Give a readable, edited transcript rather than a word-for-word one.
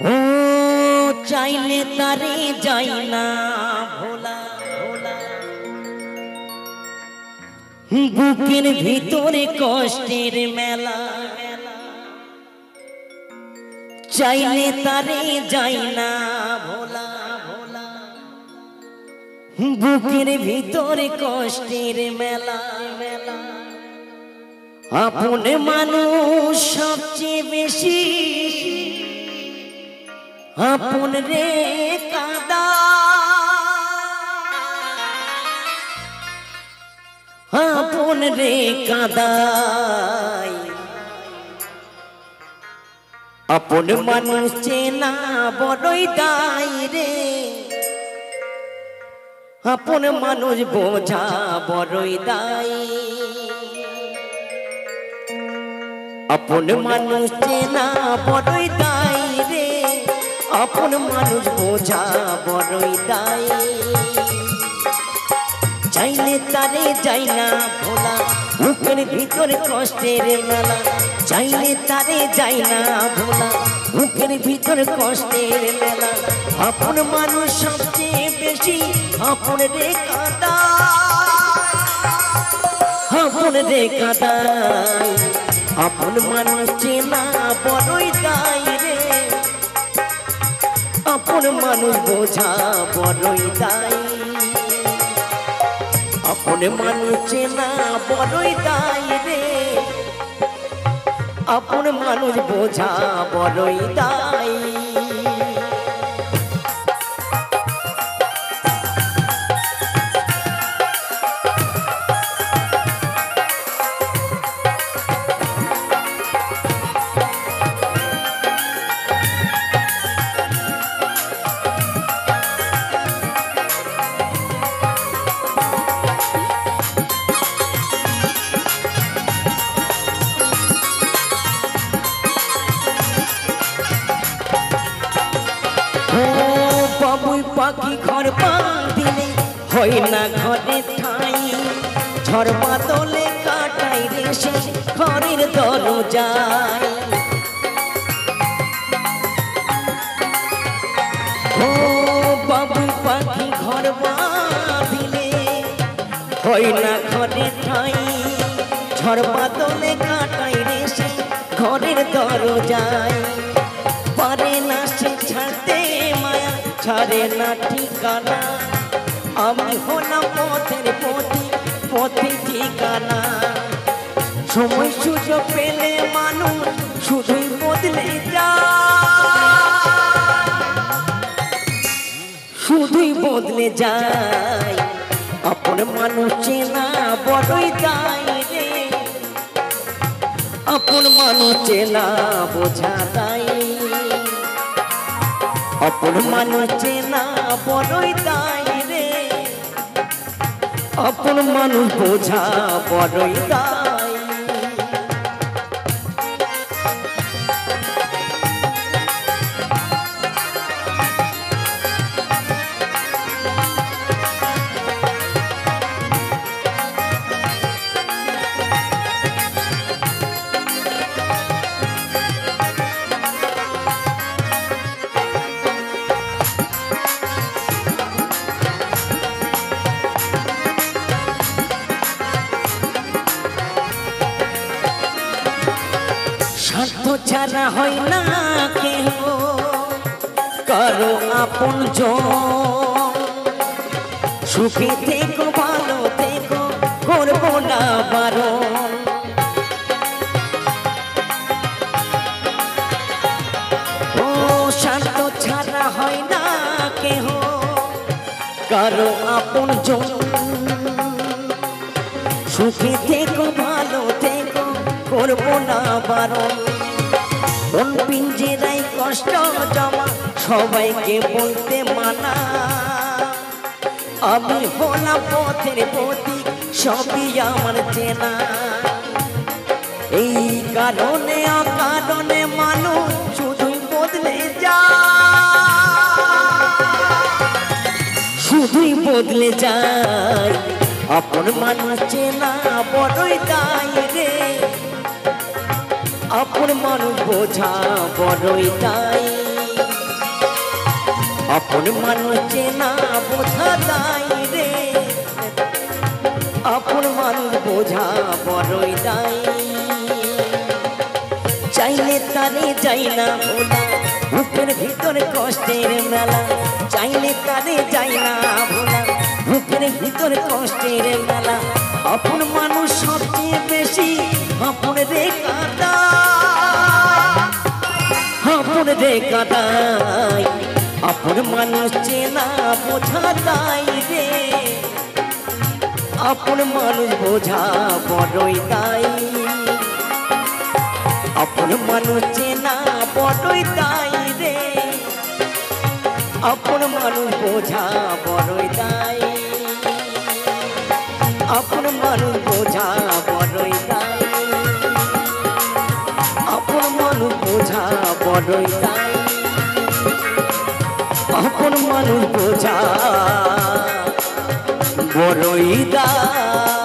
ও চাইলে তারে যাই না ভোলা ভোলা, বুকের ভিতরে কষ্টের মেলা। চাইলে তারে যাই না ভোলা ভোলা, বুকের ভিতরে কষ্টের মেলা মেলা। আপন মানুষ সবচেয়ে বেশি আপন রে কাদা, আপন রে কাদাই। আপন মানুষ চেনা বড়ই দায় রে, আপন মানুষ বোঝা বড়ই দায়। আপন মানুষ চেনা বড়ই দায় রে, আপন মানুষ বোঝা বড়ই দায়। চাইলে তারে যাই না ভোলা, বুকের ভিতরে কষ্টের মেলা। চাইলে তারে যাই না ভোলা, বুকের ভিতরে কষ্টের মেলা। আপন মানুষ সবচেয়ে বেশি আপন রে কাদা, আপন রে কাদাই। আপন মানুষ চেনা বড়ই দায় রে, আপন মানুষ বোঝা বড়ই দায়। আপন মানুষ চেনা বড়ই দায় রে, আপন মানুষ বোঝা বড়ই দায়। বাবুই পাখি ঘর বাঁধিলে হয় না ঘরে ঠাই, ঝড় বাদলে কাটাই রে সে ঘরের দরজায়। ও বাবুই পাখি ঘর বাঁধিলে হয় না ঘরে ঠাই, ঝড় বাদলে কাটাই রে সে ঘরের দরজায়। পারে না সে ছাড়তে মায়া, ছাড়ে না ঠিকানা। আমি হলাম পথের পথি, পথে ঠিকানা। সময় সুযোগ পেলে মানুষ শুধুই বদলে যায়, শুধুই বদলে যায়। আপন মানুষ চেনা বড়ই দায় রে, আপন মানুষ চেনা বোঝা দায়। আপন মানুষ চেনা বড়ই দায় রে, আপন মানুষ বোঝা বড়ই দায়। স্বার্থ ছাড়া হয় না কেহ কারো আপন জন। সুখে থেকো ভালো থেকো করবো না বারণ। ও স্বার্থ ছাড়া হয় না কেহ কারো আপন জন। সুখে থেকো ভালো থেকো করবো না বারণ। কোন পিঞ্জেরাই কষ্ট জমা সবাইকে বলতে মানা। আমি হলাম পথের পথি, সবই আমার চেনা। এই কারণে অকারণে মানুষ শুধুই বদলে যায়, শুধুই বদলে যায়। আপন মানুষ চেনা বড়ই দায় রে, আপন মানুষ বোঝা বড়ই দায়। আপন মানুষ চেনা বোঝা দায় রে, আপন মানুষ বোঝা বড়ই দায়। চাইলে তারে যাই না ভোলা, বুকের ভিতর কষ্টের মেলা। চাইলে তারে যাই না ভোলা, বুকের ভিতর কষ্টের মেলা। আপন মানুষ সবচেয়ে বেশি আপন রে কাঁদা, আপন রে কাঁদাই। আপন মানুষ চেনা বোঝা দায় রে, আপন মানুষ বোঝা বড়ই দায়। আপন মানুষ চেনা বড়ই দায় রে, আপন মানুষ বোঝা বড়ই দায়। আপন মানুষ বোঝা বড়ই দায়, আপন মানুষ বোঝা বড়ই দায়। আপন মানুষ বোঝা বড়ই দায়।